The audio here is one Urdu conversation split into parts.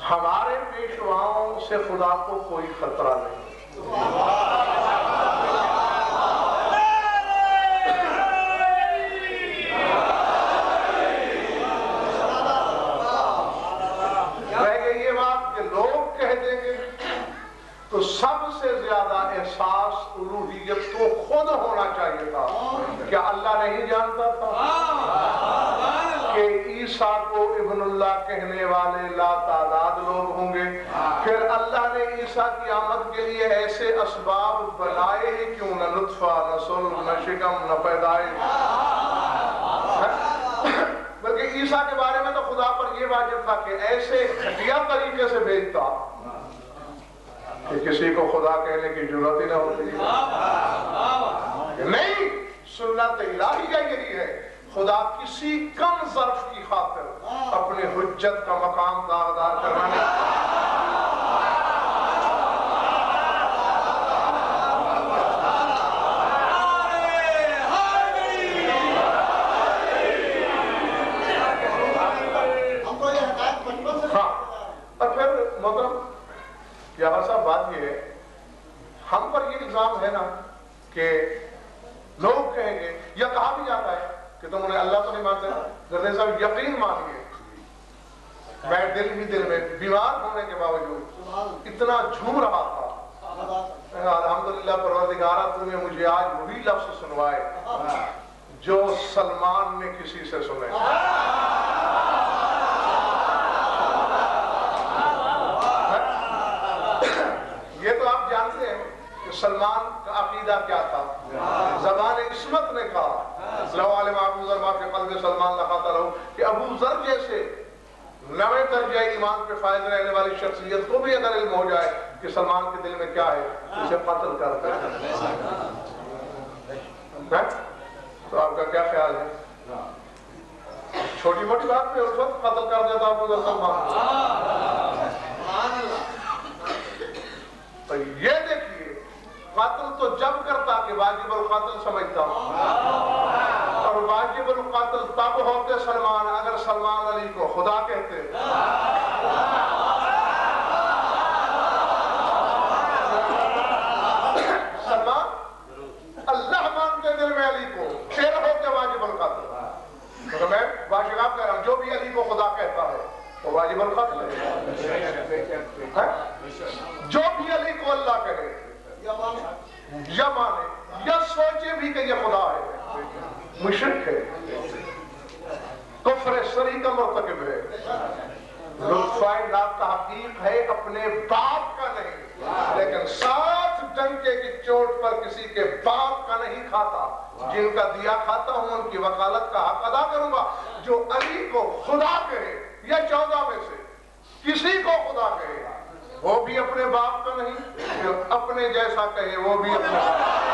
ہمارے پیشواؤں سے خدا کو کوئی خطرہ نہیں. یہ بات کہ لوگ کہہ دیں گے تو سب سے زیادہ احساس الوہیت کو خود ہونا چاہیے تھا. کیا اللہ نہیں جانتا تھا کہ عیسیٰ کو ابن اللہ کہنے والے لا تعداد لوگ ہوں گے؟ پھر اللہ نے عیسیٰ کی آمد کے لیے ایسے اسباب بنائے ہی کیوں، نہ نطفہ، نہ صلب، نہ شکم، نہ پیدائش. بلکہ عیسیٰ کے بارے میں تو خدا پر یہ واجب تھا کہ ایسے گھٹیا طریقے سے بھیجتا کہ کسی کو خدا کہنے کی ضرورت ہی نہ ہوتی. نہیں، سنت الہیہ یہی ہے، خدا کسی کم ظرف کی خاطر اپنی حجت کا مقام داغدار کروانے. یہاں صاحب بات یہ ہے، ہم پر یہ الزام ہے نا کہ لوگ کہیں گے، یا کہا بھی جاتا ہے کہ تم انہیں اللہ تو نہیں مانتے. غزنوی صاحب یقین مانیے، میں دل ہی دل میں بیمار ہونے کے باوجود اتنا جھوم رہا تھا. الحمدللہ پروردگارہ تو نے مجھے آج وہی لفظ سنوائے جو سلمان نے کسی سے سنے. یہ تو آپ جانتے ہیں کہ سلمان کا عقیدہ کیا تھا. زبان عصمت نے کہا لو علم ابو ذر ما فی قلب سلمان لقاتلہ، کہ ابو ذر جیسے نویں درجہ ایمان پہ فائز رہنے والی شخصیت کو بھی اگر علم ہو جائے کہ سلمان کے دل میں کیا ہے، اسے قتل کرتا ہے. تو آپ کا کیا خیال ہے؟ چھوٹی موٹی بات میں اس وقت قتل کر دیتا ابو ذر سلمان. تو یہ دیکھیے، قتل تو جب کرتا کہ واجب القتل سمجھتا، اور واجب القتل تب ہوتے سلمان اگر سلمان علی کو خدا کہتے. سلمان اللہ مانتے دل میں علی کو، پھر ہوتے واجب القتل. تو میں باشگاف کہہ رہا ہوں، جو بھی علی کو خدا کہتا ہے وہ واجب القتل ہے. جو بھی علی کو اللہ کہے یا مانے یا سوچے بھی کہ یہ خدا ہے، مشرک ہے، کفر صریح کا مرتکب ہے. لطفہ لا تحقیق ہے اپنے باپ کا نہیں، لیکن ساتھ ڈنکے کی چوٹ پر کسی کے باپ کا نہیں کھاتا. جن کا دیا کھاتا ہوں ان کی وکالت کا حق ادا کروں گا. جو علی کو خدا کہے یا 14 میں سے کسی کو خدا کہے، وہ بھی اپنے باپ کا نہیں، جو اپنے جیسا کہے وہ بھی اپنے باپ کا.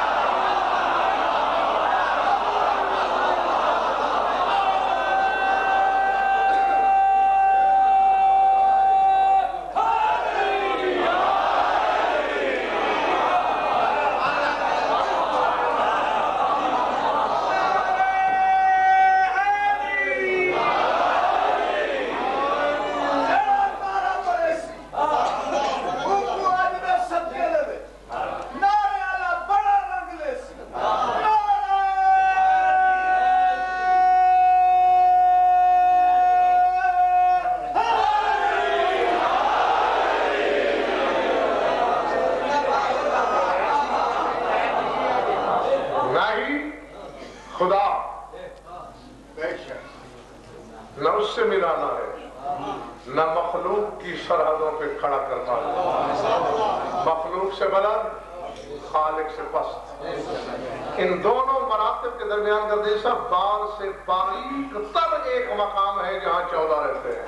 نہ اس سے ملانا ہے، نہ مخلوق کی سرحدوں پہ کھڑا کرنا ہے. مخلوق سے بلند، خالق سے پست. ان دونوں مراتب کے درمیان گردش صاحب بال سے باریک تر ایک مقام ہے جہاں 14 رہتے ہیں.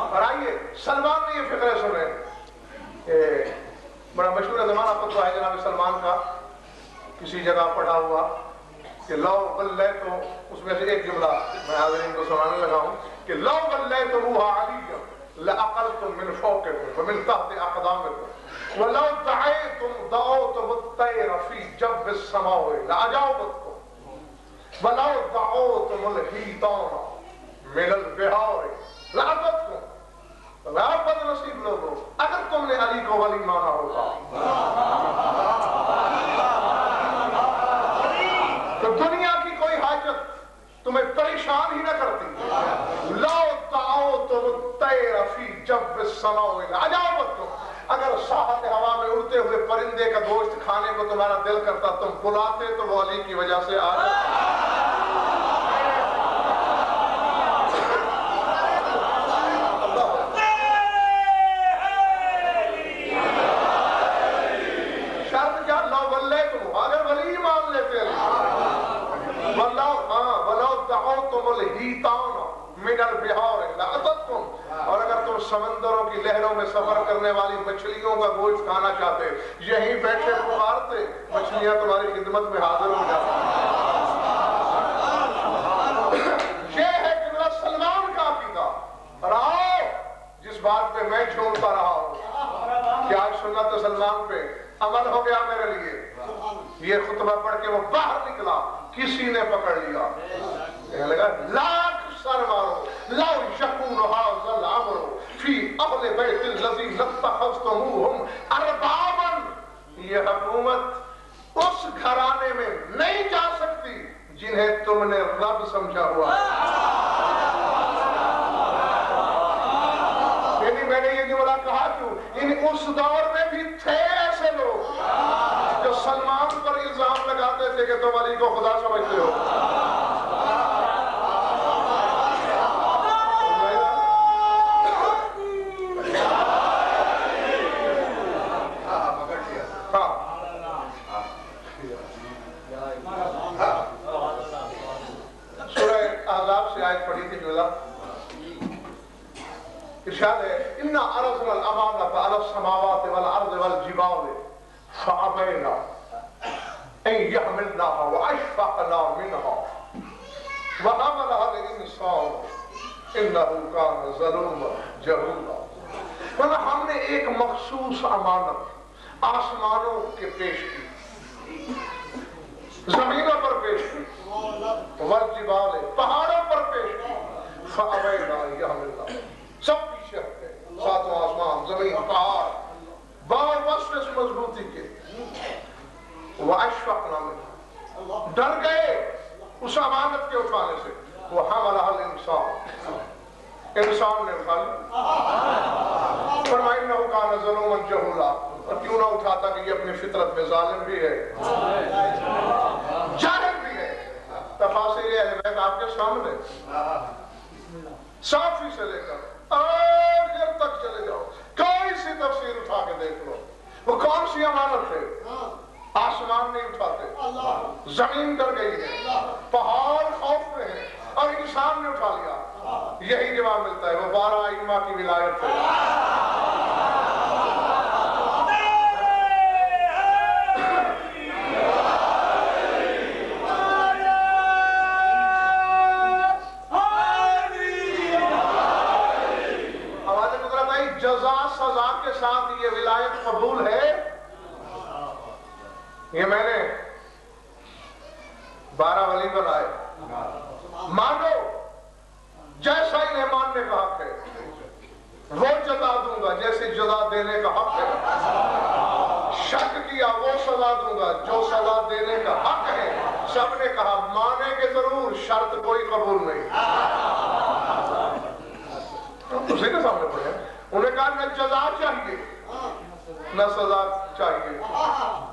اور آئیے سلمان نے یہ فقرے سنے، بڑا مشہور زمانہ فتویٰ ہے جناب سلمان کا، کسی جگہ پڑھا ہوا کہ لو غلیتو، اس میں سے ایک جملہ میں حاضرین کو سنانے لگا ہوں کہ لو غلیتموہا علیہ لأقلتم من فوقکم ومن تحت اقدامکم ولو دعیتم دعوتم الطیر فی جب السماء لأجابتکم ولو دعوتم الحیطان من البحار لعظتكم، بد نصیب لوگوں اگر تم نے علی کو ولی مانا ہوتا تو دنیا کی کوئی حاجت تمہیں پریشان ہی نہ کرتی. لو دعوتم الطیر فی جوف السماء لأجابتکم، اگر ساحت ہوا میں اڑتے ہوئے پرندے کا گوشت کھانے کو تمہارا دل کرتا تم بلاتے تو وہ علی کی وجہ سے آ جاتا. اور اگر تم سمندروں کی لہروں میں سفر کرنے والی مچھلیوں کا گوشت کھانا چاہتے یہیں بیٹھے پکارتے مچھلیاں تمہاری خدمت میں حاضر ہو جاتی. یہ ہے قبلہ سلمان کا عقیدہ. اور آؤ جس بات پہ میں جھومتا رہا ہوں کہ آج سنت سلمان پہ عمل ہو گیا میرے لیے. یہ خطبہ پڑھ کے وہ باہر نکلا, کسی نے پکڑ لیا, کہنے لگا لاکھ سر مارو لو یکون ھذا الامر فی اہل بیت الذی لاتخذتموہم اربابا. یہ حکومت اس گھرانے میں نہیں جا سکتی جنہیں تم نے رب سمجھا ہوا. یعنی میں نے یہ جملہ کہا کیوں, اس دور میں بھی تھے ایسے لوگ جو سلمان پر الزام لگاتے تھے کہ تم علی کو خدا سمجھتے ہو. سورہ احزاب سے آیت پڑھی تھی جو ارشاد ہے اِنَّا عَرَضْنَا الْأَمَانَةَ عَلَى السَّمَاوَاتِ وَالْأَرْضِ وَالْجِبَالِ فَأَبَيْنَا أَن يَحْمِلْنَهَا وَأَشْفَقْنَا مِنْهَا وَحَمَلَهَا الْإِنسَانُ إِنَّهُ كَانَ ظَلُومًا جَهُولًا. مطلب ہم نے ایک مخصوص امانت آسمانوں کے پیش کی, زمینوں پر پیش کی, والجبال پہاڑوں پر پیش کی, فَأَبَيْنَا أَن يَحْمِلْنَهَا سب پیچھے ہٹے, ساتوں آسمان زمین پہاڑ باوصف اس مضبوطی کے. وَأَشْفَقْنَا مِنْهَا ڈر گئے اس امانت کے اٹھانے سے. وَحَمَلَهَا الْإِنسَانُ انسان نے اٹھا لی. فرمایا إِنَّهُ كَانَ ظَلُومًا جَهُولًا. اور کیوں نہ اٹھاتا کہ یہ اپنی فطرت میں ظالم بھی ہے جاہل بھی ہے. تفاسیر اہل بیت آپ کے سامنے, صافی سے لے کر آخر تک چلے جاؤ, کوئی سی تفسیر اٹھا کے دیکھ لو. وہ کون سی امانت ہے؟ آسمان نہیں اٹھاتے, زمین ڈر گئی ہے, پہاڑ خوف میں ہے, اور انسان نے اٹھا لیا. یہی جواب ملتا ہے, وہ 12 ائمہ کی ولایت ہے. سزا کے ساتھ یہ ولایت قبول ہے. یہ میں نے 12 ولی بنائے, مانو جیسا انہیں ماننے کا حق ہے وہ جزا دوں گا جیسے جزا دینے کا حق ہے. شک کیا وہ سزا دوں گا جو سزا دینے کا حق ہے. سب نے کہا مانیں گے ضرور, شرط کوئی قبول نہیں. اسی کے سامنے پڑھے, انہیں کہا نہ جزا چاہیے نہ سزا چاہیے,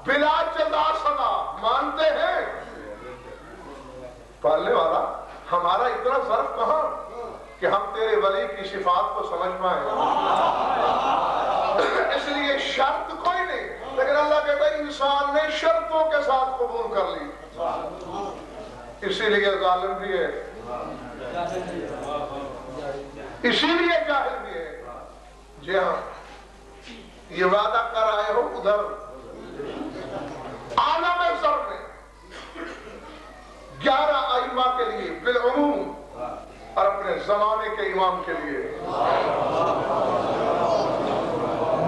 بلا جزا سزا مانتے ہیں. پالنے والا ہمارا اتنا ظرف کہاں کہ ہم تیرے ولی کی صفات کو سمجھ پائیں. اس لیے شرط کوئی نہیں, لیکن اللہ کہتا ہے انسان نے شرطوں کے ساتھ قبول کر لی. اسی لیے ظالم بھی ہے, اسی لیے جاہل بھی ہے. جی ہاں, یہ وعدہ کر آئے ہو ادھر عالم زر میں 11 ائمہ کے لیے بالعموم اور اپنے زمانے کے امام کے لیے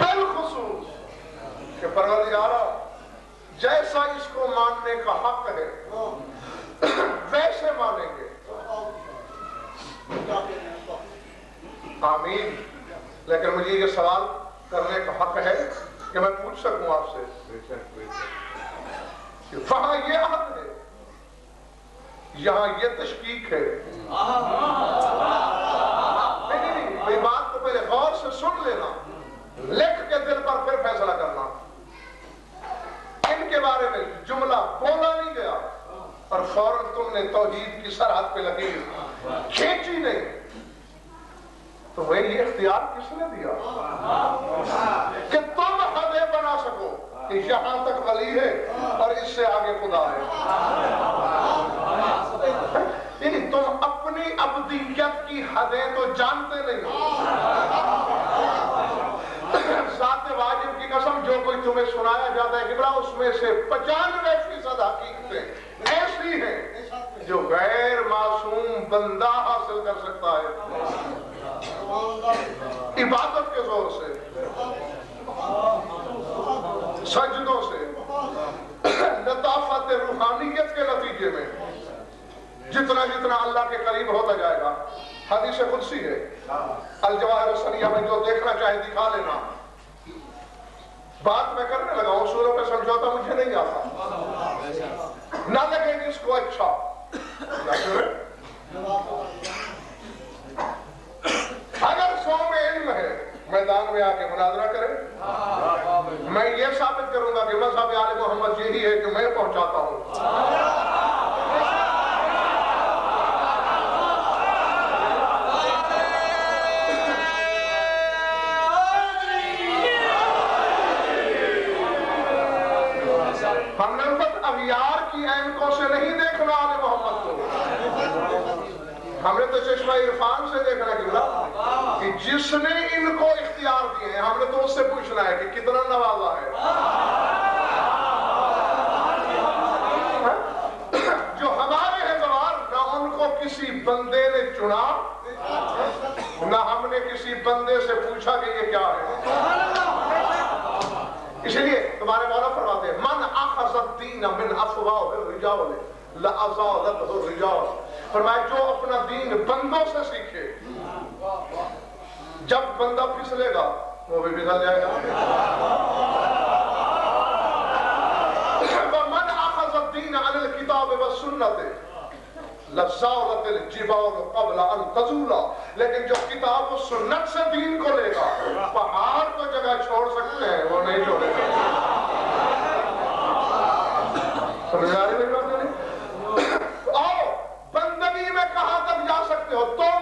بالخصوص کہ پروردگارا جیسا اس کو ماننے کا حق ہے ویسے مانیں گے. آمین. لیکن مجھے یہ سوال کرنے کا حق ہے کہ میں پوچھ سکوں آپ سے کہ وہاں یہ عہد ہے، یہاں یہ تشکیک ہے. نہیں، میری بات کو پہلے غور سے سن لینا، لکھ کے دل پر پھر فیصلہ کرنا. ان کے بارے میں جملہ بولا نہیں گیا اور فوراً تم نے توحید کی سرحد پہ لکیر کھینچی نہیں، تو وہ یہ اختیار کس نے دیا کہ تم حدیں بنا سکو کہ یہاں تک ولی ہے اور اس سے آگے خدا ہے؟ یعنی تم اپنی ابدیت کی حدیں تو جانتے نہیں ہو. ذات واجب کی قسم، جو کوئی تمہیں سنایا جاتا ہے قبلہ، اس میں سے 95% حقیقتیں ایسی ہیں جو غیر معصوم بندہ حاصل کر سکتا ہے عبادت کے زور سے، سجدوں سے، لطافت روحانیت کے نتیجے میں. جتنا جتنا اللہ کے قریب ہوتا جائے گا. حدیث قدسی ہے، الجواہر السنیہ میں جو دیکھنا چاہے دکھا لینا. بات میں کرنے لگا ہوں، اصولوں پہ سمجھوتا مجھے نہیں آتا، نہ لگے جس کو اچھا. اگر 100 میں علم ہے، میدان میں آ کے مناظرہ کرے. میں یہ ثابت کروں گا کہ مذہب آل محمد یہی ہے کہ میں پہنچاتا ہوں. ہم نے اغیار کی اینکوں سے نہیں دیکھنا آل محمد کو، ہم نے تو چشمہ عرفان سے دیکھنا کہ جس نے ان کو اختیار دیے ہیں. ہم نے تو اس سے پوچھنا ہے کہ کتنا نوازا ہے. جو ہمارے ہیں گوار، نہ ان کو کسی بندے نے چنا، نہ ہم نے کسی بندے سے پوچھا کہ یہ کیا ہے. اسی لیے تمہارے مولا فرماتے ہیں من اخذ الدین من افواہ الرجال لازالته الرجال. فرمایا جو اپنا دین بندوں سے سیکھے، جب بندہ پھسلے گا وہ بھی پھسل جائے گا. ومن اخذ الدین عن الکتاب والسنۃ لزالت الجبال قبل ان تزولا. لیکن جو کتاب و سنت سے دین کو لے گا، پہاڑ تو جگہ چھوڑ سکتے ہیں، وہ نہیں چھوڑے گا. سمجھ آ رہی میری بات نہیں؟ آؤ بندگی میں کہاں تک جا سکتے ہو تم؟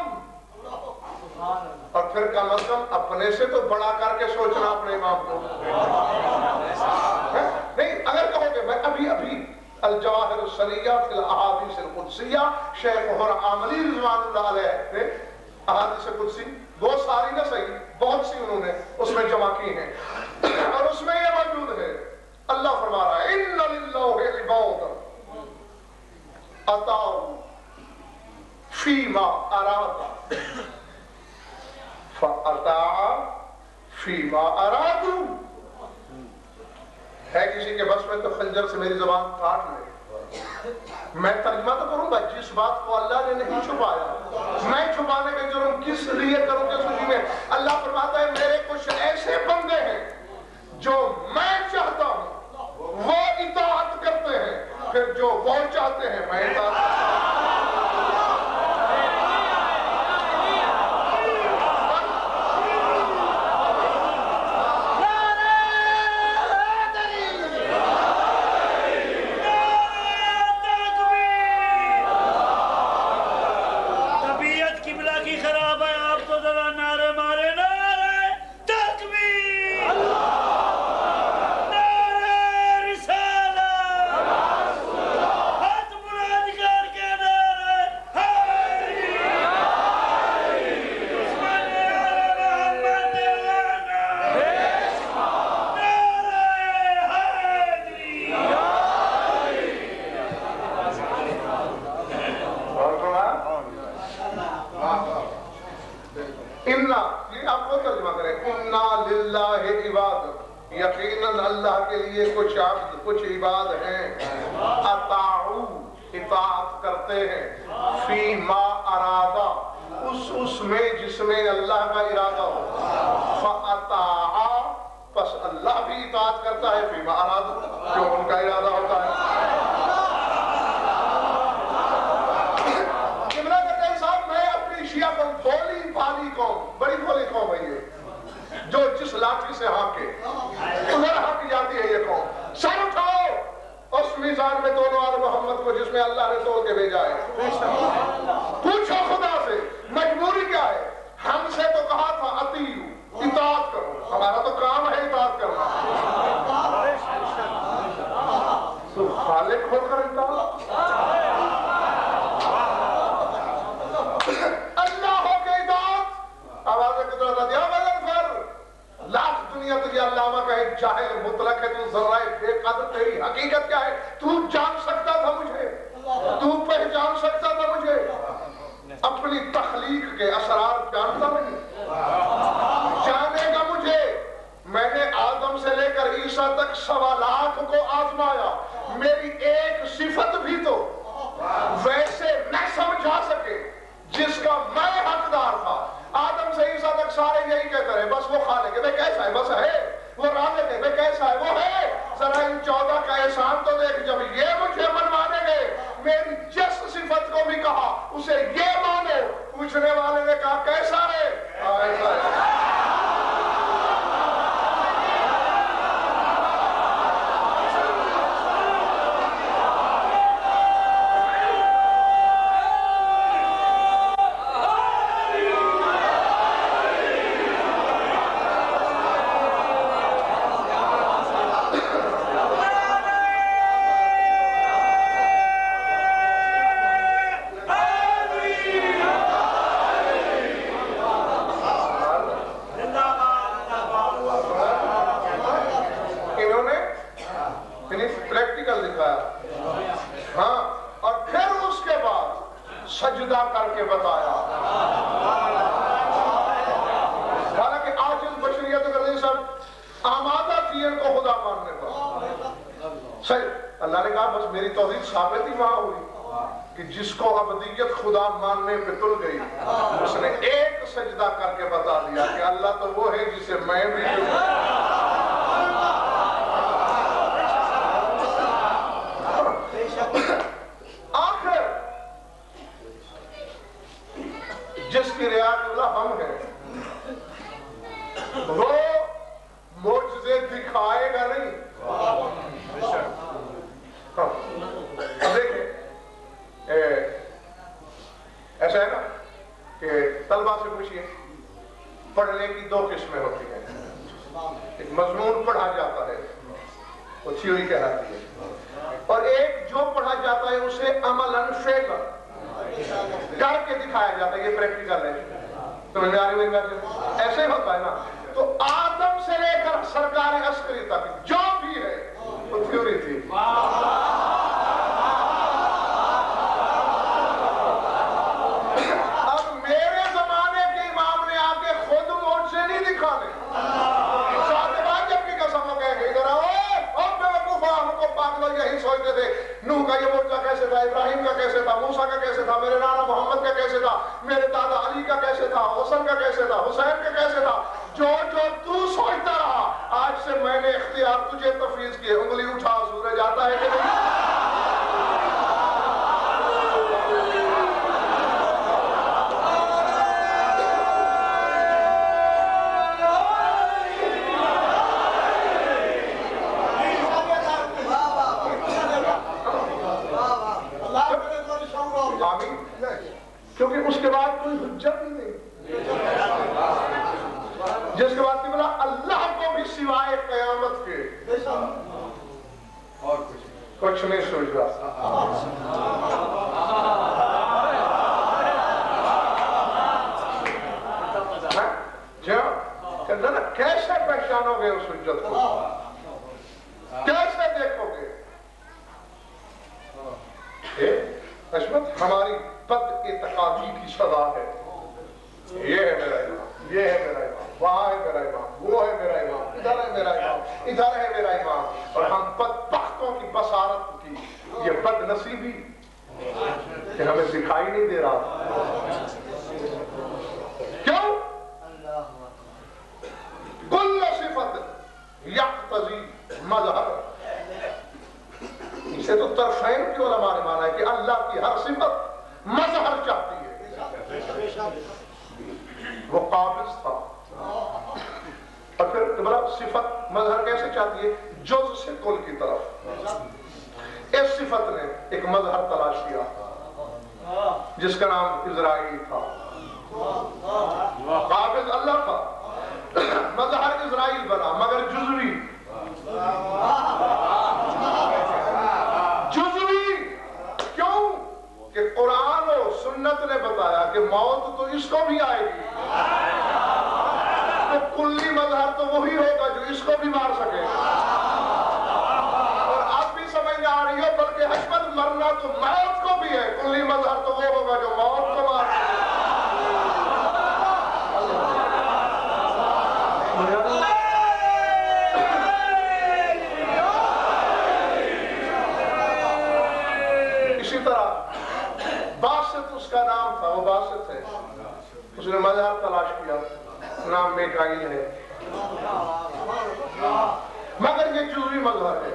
اور پھر کم از کم اپنے سے تو بڑا کر کے سوچنا اپنے امام کو. نہیں، اگر کہو کہ میں ابھی الجواہر السنیہ فی الاحادیث القدسیہ، شیخ محر عاملی رضوان اللہ علیہ نے احادیث قدسی وہ ساری نہ صحیح، بہت سی انہوں نے اس میں جمع کی ہیں، اور اس میں یہ موجود ہے. اللہ فرما رہا ہے ان للہ عباد اطاعوا فیما اراد فاطاع فیما ارادوا. ہے کسی کے بس میں تو خنجر سے میری زبان کاٹ لے. میں ترجمہ تو کروں گا جس بات کو اللہ نے نہیں چھپایا. میں چھپانے کا جرم کس لیے کروں گا؟ سوچی میں اللہ فرماتا ہے میرے کچھ ایسے بندے ہیں جو میں چاہتا ہوں وہ اطاعت کرتے ہیں، پھر جو وہ چاہتے ہیں میں اطاعت کرتا ہوں. یقیناً اللہ کے لیے کچھ عبد، کچھ عباد ہیں، اطاعو اطاعت کرتے ہیں، فی ما ارادہ اس اس میں جس میں اللہ کا ارادہ ہو. فَأَطَاعَ پس اللہ بھی اطاعت کرتا ہے فیما اراد جو ان کا ارادہ ہوتا ہے. عمران کرتے صاحب میں اپنی شیعہ قوم بھولی بھالی قوم بڑی بھولی قوم ہے یہ جو جس لاٹھی سے ہانکے ادھر ہانک جاتی ہے یہ قوم. سر اٹھاؤ اس میزان میں دونوں آل محمد کو جس میں اللہ نے توڑ کے بھیجا ہے. پوچھو خدا سے مجبوری کیا ہے. ہم سے تو کہا تھا اطیعوا اطاعت کرو. ہمارا تو کام ہے اطاعت کرنا. تو خالق ہو کر اطاعت اللہ ہو کے اطاعت. آواز قدرت دیا بدل کر لاکھ دنیا تجھے علامہ کا ایک جاہل مطلق ہے. تو ذرہ بے قدر تیری حقیقت کیا ہے. تو جان سکتا تھا مجھے. تو پہچان سکتا تھا مجھے. اپنی تخلیق کے اسرار جانتا نہیں. جانے گا مجھے. میں نے آدم سے لے کر عیسیٰ تک سوالات کو آزمایا. میری ایک صفت بھی تو ویسے نہ سمجھا سکے جس کا میں حقدار تھا. آدم سے عیسیٰ تک سارے یہی کہتے رہے بس وہ خالق ہے. بھئی کیسا ہے؟ بس ہے. وہ رازق ہے. بھئی کیسا ہے؟ وہ ہے. ذرا ان 14 کا احسان تو دیکھ. جب یہ مجھے منوانے گئے میری جس صفت کو بھی کہا اسے یہ مانو. پوچھنے والے نے کہا کیسا ہے؟ ایسا ہے. سجدہ کر کے بتایا. حالانکہ آج اس بشریت کر سب آمادہ تھی ان کو خدا ماننے پر. صحیح اللہ نے کہا بس میری توحید ثابت ہی وہاں ہوئی کہ جس کو ابدیت خدا ماننے پہ تل گئی اس نے ایک سجدہ کر کے بتا دیا کہ اللہ تو وہ ہے جسے میں بھی جس کی رعایت اللہ ہم ہیں وہ معجزے دکھائے گا نہیں. دیکھیں ایسا ہے نا کہ طلبہ سے پوچھئے پڑھنے کی 2 قسمیں ہوتی ہیں. ایک مضمون پڑھا جاتا ہے وہ تھیوری کہلاتی ہے اور ایک جو پڑھا جاتا ہے اسے عملاً فعلاً کر کے دکھایا جاتا ہے. یہ پریکٹیکل ہے. تمہیں جاری ہوئی بات ایسے ہوتا ہے نا. تو آدم سے لے کر سرکار عسکری تک جو بھی ہے وہ تھیوری تھی. اب میرے زمانے کے امام نے آ کے خود معجزے نہیں دکھانے. جب کی قسم ہو گئے ادھر آؤ ہم کو پاگل یہی سوچتے تھے نوح کا یہ معجزہ کیسے تھا, ابراہیم کا کیسے تھا, موسیٰ کا کیسے تھا, میرے نانا محمد کا کیسے تھا, میرے دادا علی کا کیسے تھا, حسن کا کیسے تھا, حسین کا کیسے تھا. جو تو سوچتا رہا آج سے میں نے اختیار تجھے تفویض کیے. انگلی اٹھا سورج آتا ہے کہ نہیں. کیونکہ اس کے بعد کوئی حجت ہی نہیں. جس کے بعد بولا اللہ کو بھی سوائے قیامت کے اور کچھ نہیں سوچ رہا. کیسے پہچانو گے اس حجت کو, کیسے دیکھو گے. عصمت ہماری بد اعتقادی کی سزا ہے. یہ ہے میرا امام, یہ ہے میرا امام, وہاں ہے میرا امام, وہ ہے میرا امام, ادھر ہے میرا امام, ادھر ہے میرا امام. اور ہم بدبختوں کی بصارت کی یہ بد نصیبی کہ ہمیں دکھائی نہیں دے رہا. اسے تو طرفین کی علماء نے مانا ہے کہ اللہ کی ہر صفت مظہر چاہتی ہے. وہ قابض تھا اور پھر دوبارہ صفت مظہر کیسے چاہتی ہے؟ جز سے کل کی طرف. اس صفت نے ایک مظہر تلاش کیا جس کا نام اسرائیل تھا. قابض اللہ تھا، مظہر اسرائیل بنا مگر جزوی. جزوی کیوں؟ کہ قرآن و سنت نے بتایا کہ موت تو اس کو بھی آئے گی، تو کلی مظہر تو وہی ہوگا جو اس کو بھی مار سکے. اور آپ بھی سمجھ نہ آ رہی ہو، بلکہ حشمت مرنا تو موت کو بھی ہے. کلی مظہر تو وہ ہوگا جو موت کو مار سکے. اسی طرح باسط اس کا نام تھا، وہ باسط ہے. اس نے مظہر تلاش کیا، نام میکائیل ہے، مگر یہ جزوی مظہر ہے.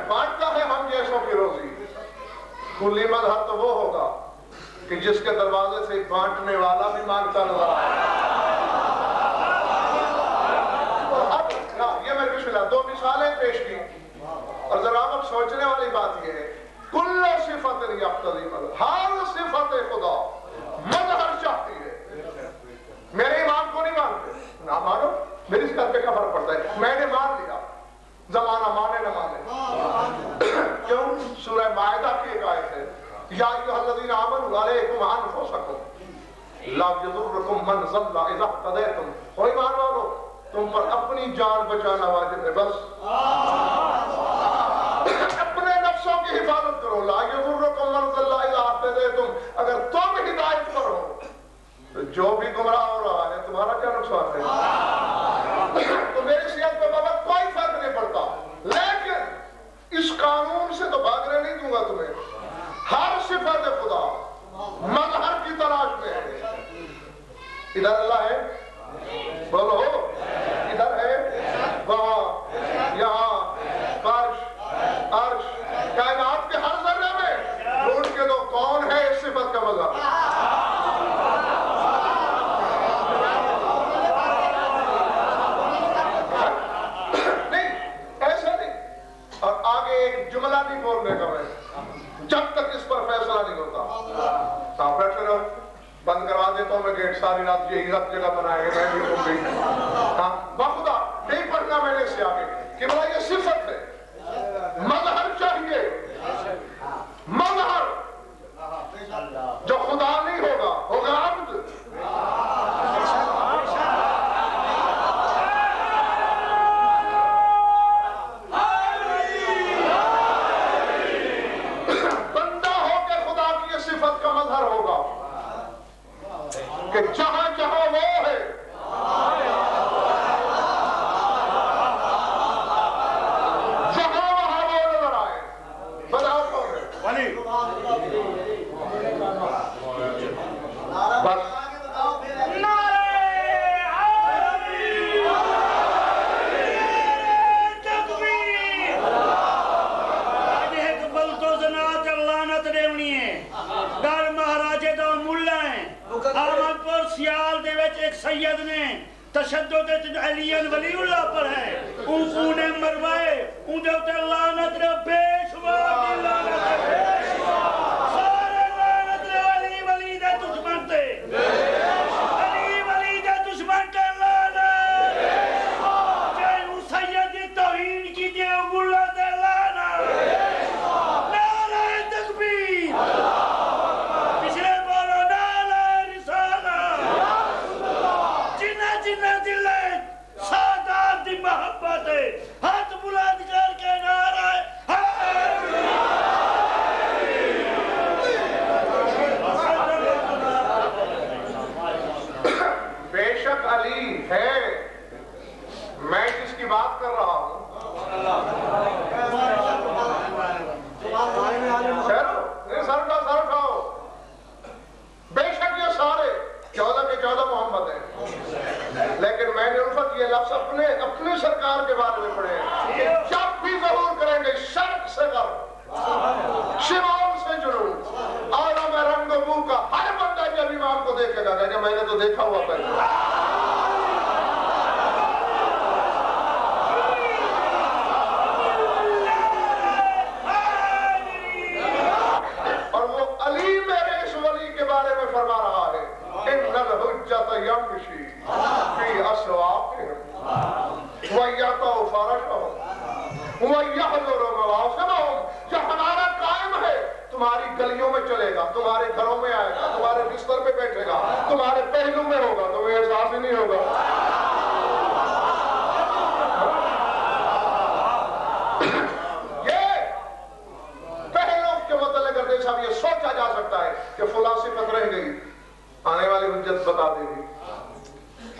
بانٹتا ہے ہم جیسوں کی روزی. کلی مظہر تو وہ ہوگا کہ جس کے دروازے سے بانٹنے والا بھی مانگتا نظر آئے. اب یہ میں بسم اللہ 2 مثالیں پیش کی، اور ذرا اب سوچنے والی بات یہ ہے کل صفت یقتضی مظہر، ہر صفت خدا مظہر چاہتی ہے. میرے ایمان کو نہیں مانتے، نہ مانو، میری اس پہ کیا فرق پڑتا ہے؟ میں نے مان لیا، زمانہ مانے نہ مانے. کیوں؟ سورہ مائدہ کی ایک آیت ہے، یا ایھا الذین آمنوا علیکم انفسکم لا یضرکم من ضل اذا اہتدیتم. او ایمان والو، تم پر اپنی جان بچانا واجب ہے. بس اپنے نفسوں کی حفاظت کرو. لا یضرکم من ضل اذا اہتدیتم. اگر تم ہدایت پر ہو تو جو بھی گمراہ ہو رہا ہے تمہارا کیا نقصان ہے؟ تو میری صحت پہ بابا کوئی فرق نہیں پڑتا، لیکن اس قانون سے تو بھاگنے نہیں دوں گا تمہیں. ہر صفت خدا مظہر کی تلاش میں ہے. ادھر اللہ ہے، بولو، ادھر ہے، وہاں، یہاں، فرش، عرش، کائنات کے ہر ذرے میں. ڈھونڈ کے تو کون ہے اس صفت کا مظہر؟ جملہ نہیں بولنے کا میں، جب تک اس پر فیصلہ نہیں ہوتا. ہاں بیٹھے رہو، بند کروا دیتا ہوں میں گیٹ. ساری رات یہی رات جگہ بنائے گے، میں بھی ہوں گی. ہاں بخدا نہیں پڑھنا میں نے اس سے آگے کہ بھلا یہ صفت ہے. مظہر چاہیے، مظہر جو خدا نہیں ہوگا، ہوگا عبد. کہ جہاں جہاں وہ ہے جہاں وہاں وہ نظر آئے. بتاؤ کون ہے؟ بس سیال دے وچ ایک سید نے تشدد علیین ولی اللہ پر ہے، اون نے مروائے، اون دے اوتے لعنت نے بے شمار دی لعنت ہے. سارے لعنت نے علی ولی دے دشمن تے، علی ولی دے دشمن تے لعنت. جے سید دی توہین کی تے اللہ تے لعنت. نعرہ تکبیر. محبت ہے، ہاتھ بلند کر کے نعرہ بے شک علی ہے. میں جس کی بات کر رہا ہوں سر اٹھاؤ. بے شک یہ سارے 14 کے 14 محمد ہیں، لیکن میں نے الفت یہ لفظ اپنے سرکار کے بارے میں پڑھے ہیں. جب بھی ظہور کریں گے شرق سے غرب، گا کہ میں نے تو دیکھا ہوا پہلے. اور وہ علی میرے اس ولی کے بارے میں فرما رہا ہے ان الحجت یمشی فی اسواقہم ویطأ فرشہم ویحضر مواسمہم. جو ہمارا قائم ہے تمہاری گلیوں میں چلے گا, تمہارے گھروں میں آئے گا, تمہارے بستر پہ بیٹھے گا, تمہارے پہلو میں ہوگا, تمہیں احساس ہی نہیں ہوگا. یہ پہلو کے متعلق کرتے صاحب یہ سوچا جا سکتا ہے کہ فلاں صفت رہ گئی, آنے والی حجت بتا دے گی.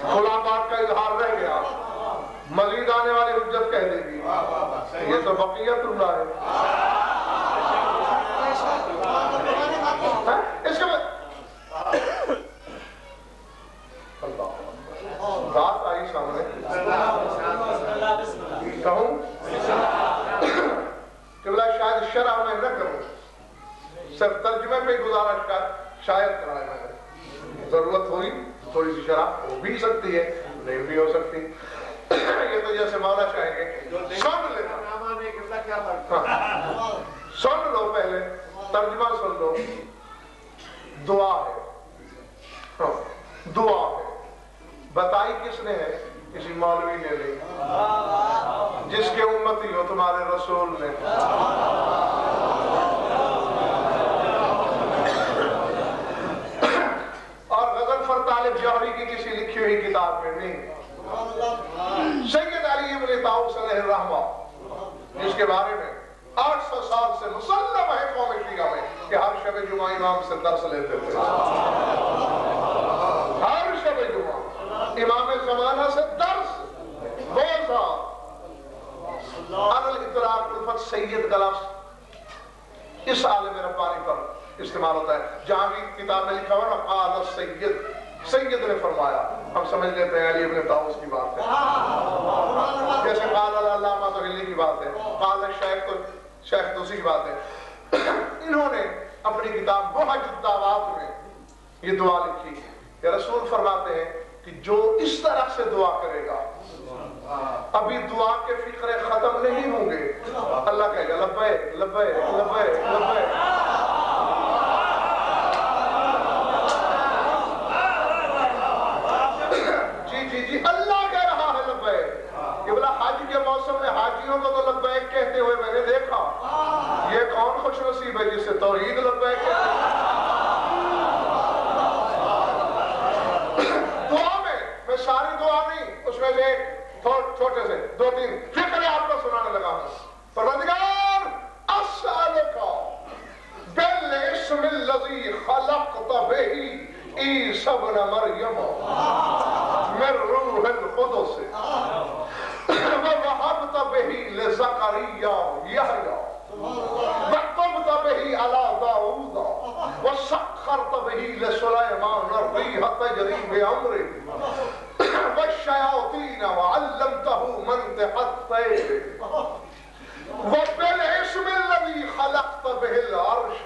فلاں بات کا اظہار رہ گیا, مزید آنے والی حجت کہہ دے گی. یہ تو بقیت اللہ ہے. اس کے بعد بات آئی سامنے, کہوں کہ بلا شاید شرح میں نہ کروں, صرف ترجمے پہ گزارش کا شاید کرائے میں نے. ضرورت ہوئی تھوڑی سی شرح ہو بھی سکتی ہے, نہیں بھی ہو سکتی. یہ تو جیسے مولا چاہیں گے سن لینا. سن لو پہلے, ترجمہ سن لو. دعا ہے, دعا ہے. بتائی کس نے ہے؟ کسی مولوی نے نہیں, جس کے امتی ہو تمہارے رسول نے. اور غضنفر طالب جوہری کی کسی لکھی ہوئی کتاب میں نہیں. سید علی ابن طاؤس علیہ الرحمہ, جس کے بارے میں 800 سال سے مسلم ہے قوم شیعہ میں کہ ہر شب جمعہ امام سے درس لیتے تھے. ہر شب جمعہ امام زمانہ سے درس. روزہ الاطراق الفت سید کا لفظ اس عالم ربانی پر استعمال ہوتا ہے. جہاں بھی کتاب میں لکھا ہوا نا قال السید, سید نے فرمایا, ہم سمجھ لیتے ہیں علی ابن طاؤس کی بات ہے. جیسے قال العلامہ تو علی کی بات ہے, قال الشیخ تو شیخ توسی کی بات ہے. انہوں نے اپنی کتاب بحج الدعوات میں یہ دعا لکھی کہ رسول فرماتے ہیں کہ جو اس طرح سے دعا کرے گا ابھی دعا کے فقرے ختم نہیں ہوں گے, اللہ کہے گا لبیک لبیک لبیک لبیک. جی اللہ کہہ رہا ہے لبیک. یہ بلا حج کے موسم میں حاجیوں کو تو لبیک کہتے ہوئے میں نے دیکھا. یہ کون خوش نصیب ہے جس سے توحید لبیک کہتے ہیں. دعا میں ساری دعا نہیں, اس میں سے چھوٹے سے 2-3 فکرے آپ کو سنانے لگا ہوں. پروردگار اسألک بالاسم الذی خلقت به عیسی ابن مریم من روح القدس ووهبت به لزکریا یحیی وكتبت به على داود وسخرت به لسليمان الريح تجري بأمره والشياطين وعلمته منطق الطير وبالاسم الذي خلقت به العرش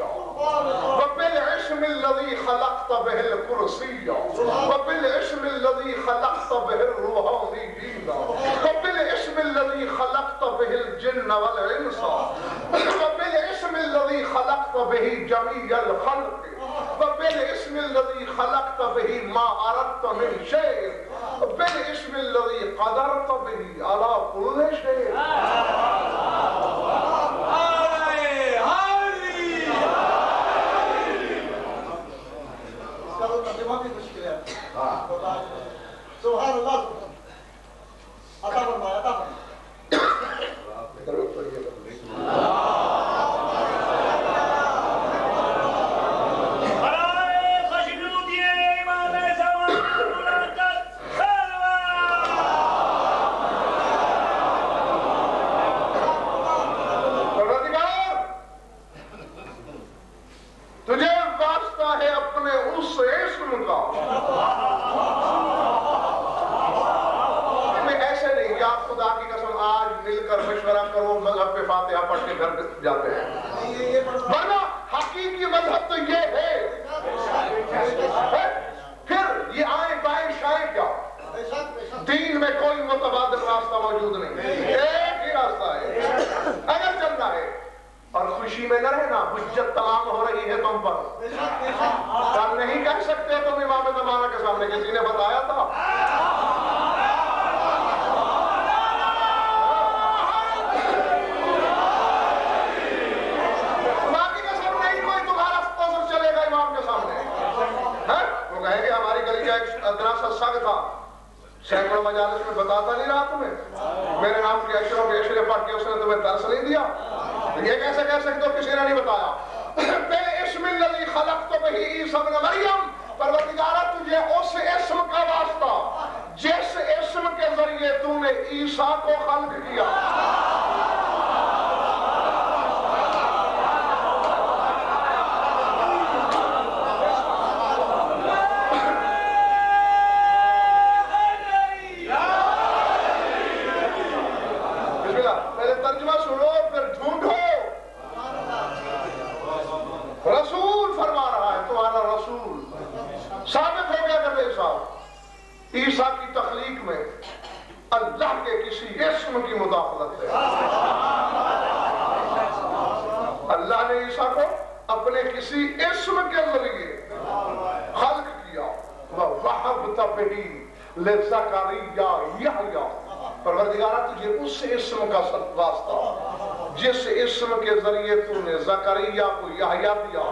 وبالاسم الذي خلقت به الكرسي وبالاسم الذي خلقت به الروحانيين وبالاسم الذي خلقت به الجن والانس وبالاسم الذي خلقت به جميع الخلق وبالاسم الذي خلقت به ما اردت من شيء وبالاسم الذي قدرت به على كل شيء. سبحان اللہ. عطا فرمایا, عطا فرمایا. تجھے واسطہ ہے اپنے اس اسم کا. ایسے نہیں کہ آپ خدا کی قسم آج مل کر مشورہ کرو مذہب پہ فاتحہ پڑھ کے گھر جاتے ہیں, ورنہ حقیقی مذہب تو یہ ہے. پھر موجود نہیں، ایک ہی راستہ ہے اگر چلنا ہے۔ اور خوشی میں نہ رہنا، حجت تمام ہو رہی ہے تم پر، کل نہیں کہہ سکتے تم امام زمانہ کے سامنے کسی نے بتایا تھا؟ باقی کا سب نہیں کوئی تمہارا پوزر چلے گا امام کے سامنے، وہ کہیں گے ہماری گلی کا ایک ادنا سا سگ تھا، سینکڑوں مجالس میں بتاتا نہیں رہا تمہیں، میرے نام کی اشروں کے اشرے پڑھ کے اس نے تمہیں درس نہیں دیا، یہ کیسے کہہ سکتے ہو کسی نے نہیں بتایا؟ بے اسم الذی خلقت بہ عیسی ابن مریم، پروردگارہ تجھے اس اسم کا واسطہ جس اسم کے ذریعے تو نے عیسیٰ کو خلق کیا۔ رسول فرما رہا ہے، تمہارا رسول ثابت ہو گیا کہ بے صاحب عیسیٰ کی تخلیق میں اللہ کے کسی اسم کی مداخلت ہے۔ اللہ نے عیسیٰ کو اپنے کسی اسم کے ذریعے خلق کیا، وَوَهَبْتَ بِهِ لِزَكَرِيَّا يَحْيَا، پروردگارہ تجھے اس اسم کا واسطہ جس اسم کے ذریعے تو نے زکریا کو یحییٰ دیا۔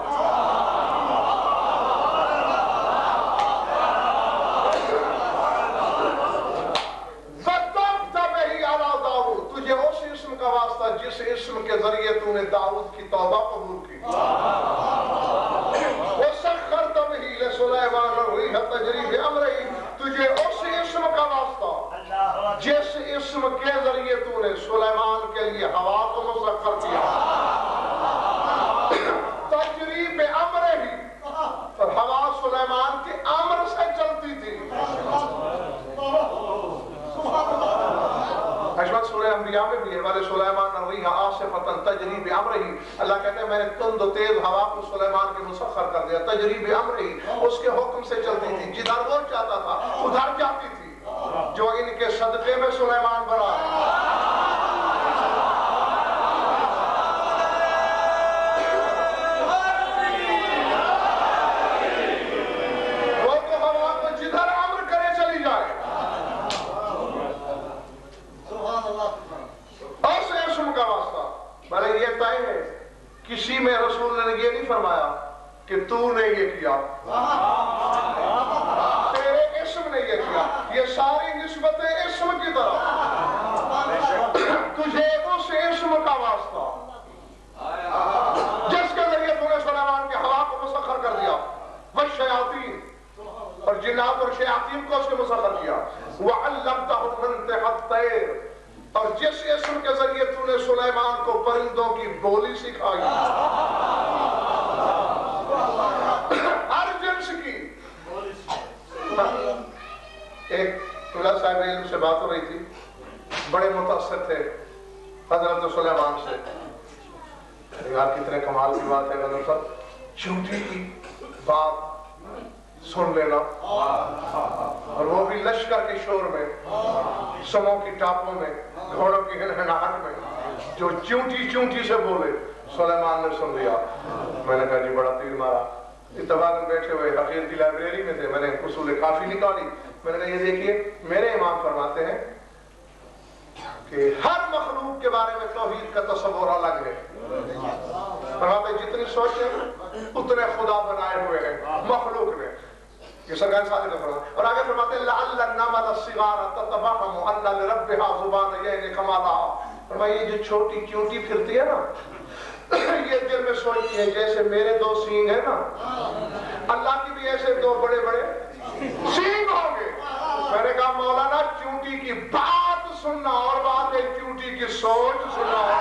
وَتَبْتَ بِهِ عَلَىٰ داؤد، تجھے اس اسم کا واسطہ جس اسم کے ذریعے تو نے داؤد کی توبہ قبول کی۔ وَسَخَّرْتَ بِهِ لِسُلَيْمَانَ الرِّيحَ تَجْرِي بِأَمْرِهِ، تجھے اس اسم کا واسطہ جس اسم کے ذریعے تو نے سلیمان کے لیے ہوا کو مسخر کیا۔ تجری بِأَمْرِهِ، اور ہوا سلیمان کے امر سے چلتی تھی۔ حشمت سورہ انبیاء میں بھی ہے، والے سلیمان الرِّیحَ عاصِفَةً تجری بِأَمْرِهِ، اللہ کہتے ہیں میں نے تند و تیز ہوا کو سلیمان کے مسخر کر دیا۔ تجری بِأَمْرِهِ، اس کے حکم سے چلتی تھی، جدھر وہ چاہتا تھا ادھر جاتی تھی، جو ان کے صدقے میں سلیمان بنا ہے۔ وہ تو ہوا کو جدھر امر کرے چلی جائے۔ اس اسم کا واسطہ بھلے یہ طے ہے، کسی میں رسول نے یہ نہیں فرمایا کہ تو نے یہ کیا، تیرے اسم نے یہ کیا، یہ ساری نسبتیں اسم کی طرف، تجھے اس اسم کا واسطہ جس کے ذریعے تو نے سلیمان کے ہوا کو مسخر کر دیا، والشیاطین، اور جنات اور شیاطین کو اس نے مسخر کیا، وَعَلَّمْتَهُ مَنْطِقَ الطَّيْرِ، اور جس اسم کے ذریعے تو نے سلیمان کو پرندوں کی بولی سکھائی، ہر جنس کی۔ ایک اللہ صاحب علم سے بات ہو رہی تھی، بڑے متاثر تھے حضرت سلیمان سے، یار کتنے کمال کی بات ہے حضرت صاحب، چونٹی کی بات سن لینا، اور وہ بھی لشکر کے شور میں، سموں کی ٹاپوں میں، گھوڑوں کی ہنہناہٹ میں، جو چونٹی چونٹی سے بولے، سلیمان نے سن لیا۔ میں نے کہا جی بڑا تیر مارا، اتفاقاً بیٹھے ہوئے حقیر کی لائبریری میں تھے، میں نے اصول کافی نکالی، میں نے کہا یہ دیکھیے میرے امام فرماتے ہیں کہ ہر مخلوق کے بارے میں توحید کا تصور الگ ہے، فرماتے ہیں جتنی سوچیں اتنے خدا بنائے ہوئے ہیں مخلوق میں، یہ سرکار صادق نے فرمایا، اور آگے فرماتے ہیں لعل النمل الصغار تتبهم ان لربها زبان یعنی کمالها، فرمایا یہ جو چھوٹی چونٹی پھرتی ہے نا، یہ دل میں سوچتی ہے جیسے میرے دو سینگ ہیں نا، اللہ کی بھی ایسے دو بڑے بڑے سینگ ہوں گے۔ میں نے کہا مولانا چونٹی کی بات سننا اور بات ہے چونٹی کی سوچ سننا اور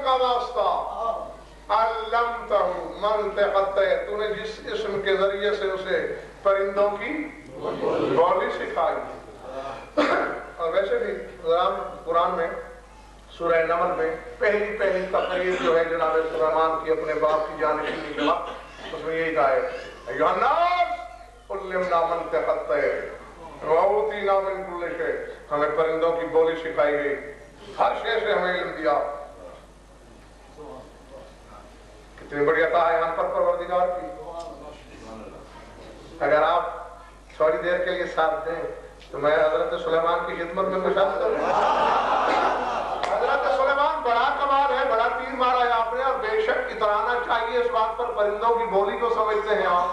کا واسطہ علمتہ منطق الطیر، تو نے جس اسم کے ذریعے سے اسے پرندوں کی بولی سکھائی۔ اور ویسے بھی قرآن میں سورہ نمل میں پہلی تقریر جو ہے جناب سلیمان کی اپنے باپ کی جانشینی کے وقت، اس میں یہی کہا ہے ایھا الناس علمنا منطق الطیر وأوتینا من کل شیء، ہمیں پرندوں کی بولی سکھائی گئی، ہر شے سے ہمیں علم دیا۔ کتنی بڑی عطا ہے ہم پر پروردگار کی۔ اگر آپ تھوڑی دیر کے لیے ساتھ دیں تو میں حضرت سلیمان کی خدمت میں مشاہدہ کروں۔ حضرت سلیمان بڑا کمال ہے، بڑا تیر مارا ہے آپ نے، اور بے شک اترانا چاہیے اس بات پر، پرندوں کی بولی کو سمجھتے ہیں آپ؟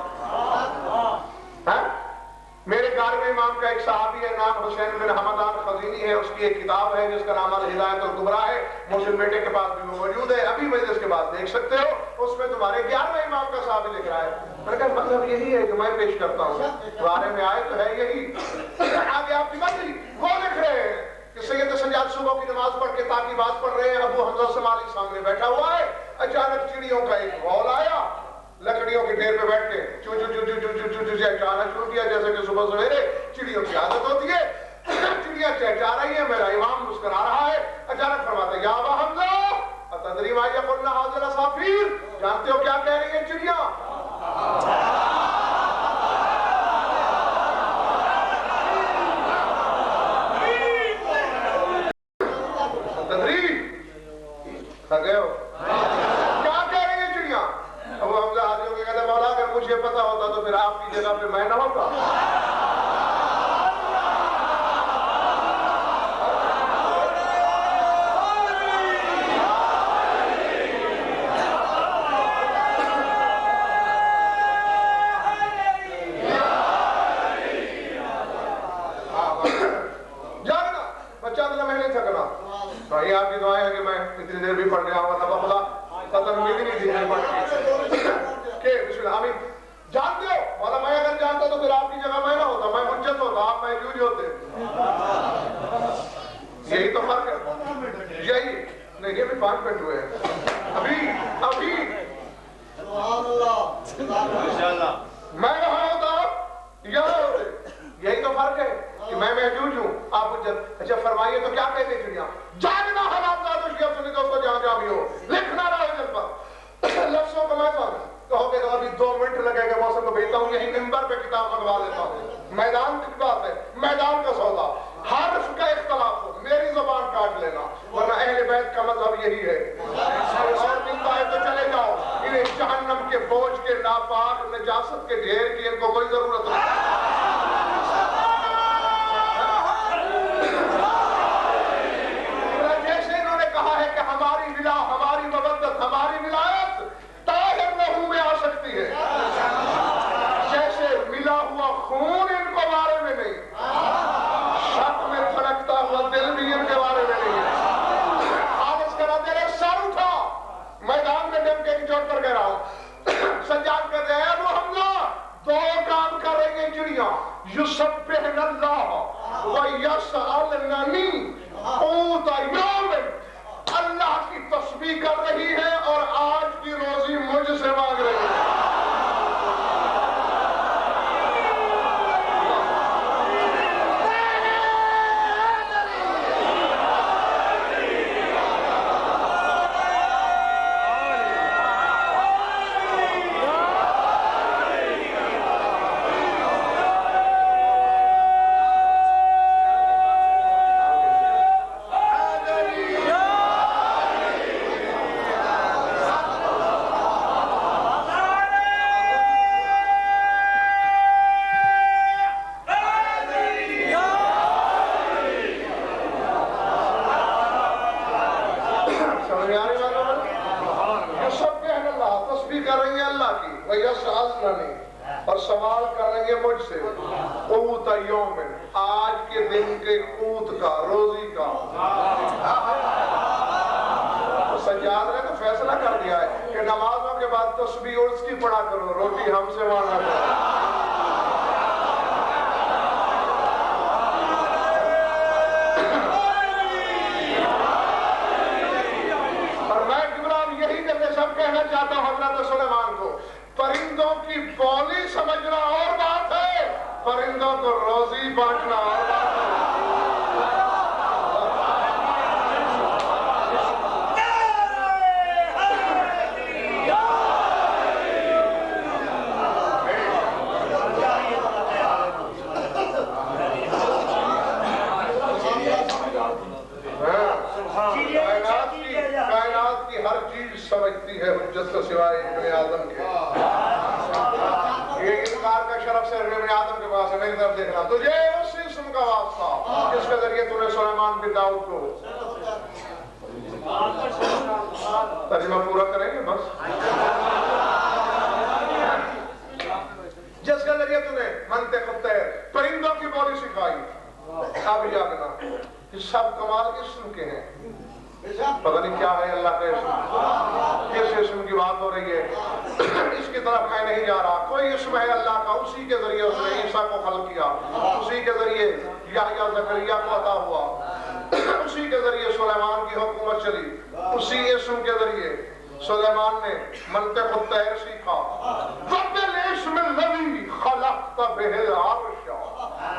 میرے گھر میں امام کا ایک صحابی ہے، نام حسین بن حمدان خزینی ہے، اس کی ایک کتاب ہے جس کا نام الہدایۃ الکبریٰ ہے، مسلم بیٹے کے پاس بھی موجود ہے، ابھی مجلس کے بعد دیکھ سکتے ہو، اس میں تمہارے 11ویں امام کا صحابی لکھ رہا ہے۔ میں نے کہا مطلب یہی ہے کہ میں پیش کرتا ہوں، تمہارے میں آئے تو ہے یہی، آگے آپ کی بات نہیں، وہ لکھ رہے ہیں کہ سید سجاد صبح کی نماز پڑھ کے تاکہ بات پڑھ رہے ہیں، ابو حمزہ سمالی سامنے بیٹھا ہوا ہے، اچانک چڑیوں کا ایک غول آیا، لکڑیوں کے ڈھیر پہ بیٹھ کے چو چو چو چو چو چو چو چہچانا شروع کیا، جیسے کہ صبح سویرے چڑیوں کی عادت ہوتی ہے، چڑیاں چہچا رہی ہیں، میرا امام مسکرا رہا ہے، اچانک فرماتا ہے یا ابا حمزہ اتدری ما یقولن ھذا العصافیر، جانتے ہو کیا کہہ رہی ہیں چڑیاں؟ اتدری تھک گئے ہو؟ مجھے پتا ہوتا تو پھر آپ کی جگہ پہ میں نہ ہوتا۔ جانا بچہ اللہ میں نہیں تھکنا، بھائی آپ کی دعائیں ہیں کہ میں اتنی دیر بھی پڑھ گیا ہوا تھا، خدا قدر امید ہی نہیں تھی میں پڑھ کے بسم اللہ آمین۔ جانتے ہو مولا میں اگر جانتا تو پھر آپ کی جگہ میں نہ ہوتا، میں حجت ہوتا، آپ میں جوج ہوتے۔ یہی تو فرق ہے، یہی نہیں، یہ بھی 5 منٹ ہوئے ہیں ابھی میں کہاں ہوتا یہاں ہوتے، یہی تو فرق ہے کہ میں محجوج ہوں، آپ حجت۔ اچھا فرمائیے تو کیا کہتے ہیں چڑیاں؟ جاگنا حرام زاد و شیعہ سنی دوستو جہاں جہاں بھی ہو، لکھنا رہا ہے جس پر لفظوں کو میں کہو گے تو ابھی 2 منٹ لگے گا، موسم کو بھیجتا ہوں، یہی منبر پہ کتاب منگوا دیتا ہوں۔ میدان کی بات ہے، میدان کا سودا، حرف کا اختلاف ہو میری زبان کاٹ لینا، ورنہ اہل بیت کا مذہب یہی ہے۔ اور ملتا ہے تو چلے جاؤ، انہیں جہنم کے بوجھ کے ناپاک نجاست کے ڈھیر کی ان کو کوئی ضرورت نہیں۔ جیسے انہوں نے کہا ہے کہ ہماری ولا، ہماری مودت، ہماری ولایت طاہر لہو میں آ سکتی ہے، جیسے ملا ہوا خون ان کو بارے میں نہیں، شک میں دھڑکتا ہوا دل بھی ان کے بارے میں نہیں ہے۔ خالص کرا تیرے سر اٹھا، میدان میں ڈمکے کی چوٹ پر کہہ رہا ہوں، سجاد کہتے ہیں ابو حمزہ 2 کام کر رہی ہیں چڑیاں، یسبحن اللہ ویسألننی قوت یوم، اللہ کی تسبیح کر رہی ہے اور آج کی روزی مجھ سے مانگ رہی ہے۔ اور سوال کر رہے ہیں مجھ سے قوت یوم، آج کے دن کے قوت کا، روزی کا۔ سجاد نے تو فیصلہ کر دیا ہے کہ نمازوں کے بعد تسبیح عرض کی پڑھا کرو، روٹی ہم سے مانگا کرو۔ اور میں پرندوں کی بولی سمجھنا اور بات ہے، پرندوں کو روزی بانٹنا اور بات ہے۔ کائنات کی ہر چیز سمجھتی ہے حجت کو سوائے ابن آدم کے۔ یہ انکار کا شرف صرف ابن آدم کے پاس ہے۔ میری طرف دیکھنا، تجھے اس اسم کا واسطہ جس کے ذریعے تو نے سلیمان بن داؤد کو، ترجمہ پورا کریں گے بس، جس کے ذریعے تو نے منطق الطیر پرندوں کی بولی سکھائی۔ اب جاگنا، یہ سب کمال اسم کے ہیں، پتہ نہیں کیا ہے اللہ کا اسم، کس اسم کی بات ہو رہی ہے، اس کی طرف میں نہیں جا رہا۔ کوئی اسم ہے اللہ کا، اسی کے ذریعے اس نے عیسیٰ کو خلق کیا، اسی کے ذریعے یحییٰ زکریا کو عطا ہوا، اسی کے ذریعے سلیمان کی حکومت چلی، اسی اسم کے ذریعے سلیمان نے منطق الطیر سیکھا۔ رب الاسم الذی خلقت بہ العرش،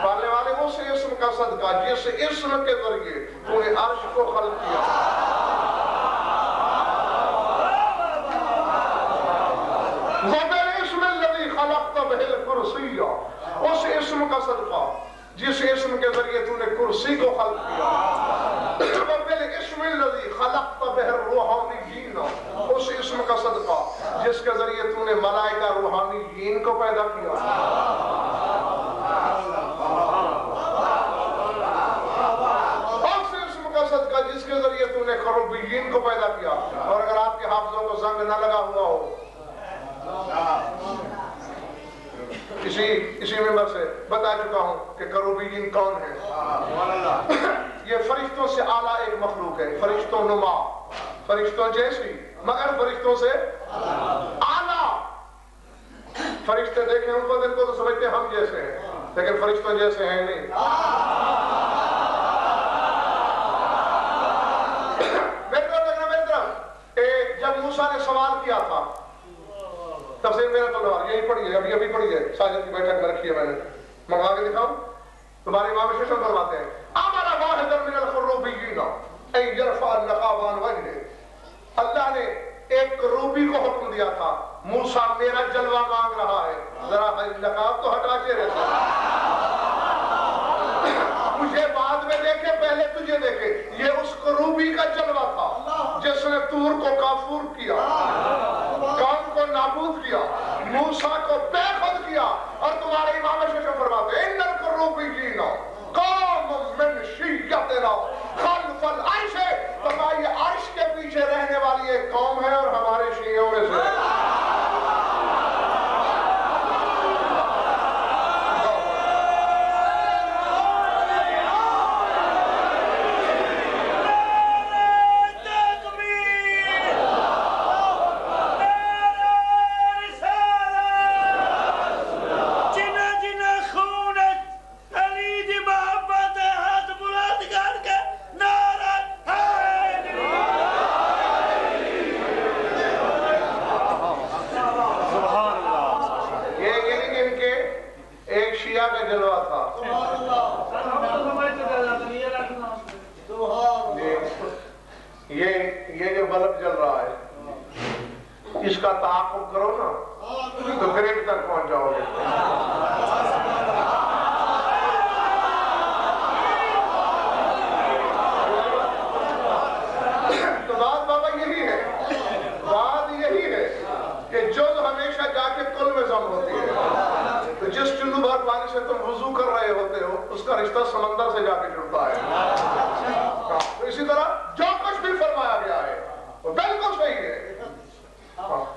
پالنے والے اس اسم کا صدقہ جس اسم کے ذریعے تو نے عرش کو خلق کیا۔ رب الاسم الذی خلقت بہ الکرسی، اس اسم کا صدقہ جس اسم کے ذریعے تو نے کرسی کو خلق کیا۔ رب الاسم الذی خلقت بہ الروحانیین، اس اسم کا صدقہ جس کے ذریعے تو نے ملائکہ روحانیین کو پیدا کیا۔ اس اسم کا صدقہ جس کے ذریعے تو نے کروبیین کو پیدا کیا۔ اور اگر آپ کے حافظوں کو زنگ نہ لگا ہوا ہو، اسی ممبر سے بتا چکا ہوں کہ کروبیین کون ہیں۔ یہ فرشتوں سے اعلیٰ ایک مخلوق ہے، فرشتوں نما، فرشتوں جیسی مگر فرشتوں سے اعلیٰ۔ فرشتے دیکھیں ان کو دن کو تو سمجھتے ہم جیسے ہیں، لیکن فرشتوں جیسے ہیں نہیں۔ میری طرف جب موسیٰ نے سوال کیا تھا، تفسیر میرا تلوار یہی پڑھی ہے، ابھی پڑھی ہے، ساجد کی بیٹھک میں رکھی ہے، میں نے منگوا کے دکھاؤں۔ تمہارے امام ششم فرماتے ہیں امر واحدا من الخروبیین ان یرفع النقاب عن وجہہ، اللہ نے ایک کروبی کو حکم دیا تھا، موسیٰ میرا جلوہ مانگ رہا ہے، ذرا نقاب تو ہٹا کے رہتا مجھے بعد میں دیکھے پہلے تجھے دیکھے۔ یہ اس کروبی کا جلوہ تھا جس نے طور کو کافور کیا، قوم کو نابود کیا، موسیٰ کو بے خود کیا۔ اور تمہارے امام ششم فرماتے ہیں ان الکروبیین قوم من شیعتنا خلف العرش، فرمایا یہ عرش کے پیچھے رہنے والی ایک قوم ہے اور ہمارے شیعوں میں سے۔ یہ جو بلب جل رہا ہے اس کا تعاقب کرو نا تو گریڈ تک پہنچ جاؤ گے۔ تو بات بابا یہی ہے، بات یہی ہے کہ جو ہمیشہ جا کے کل میں ضم ہوتی ہے، تو جس چلو بھر پانی سے تم وضو کر رہے ہوتے ہو اس کا رشتہ سمندر سے جا کے جڑتا ہے۔ تو اسی طرح جو کچھ بھی فرمایا گیا ہے وہ بالکل صحیح ہے۔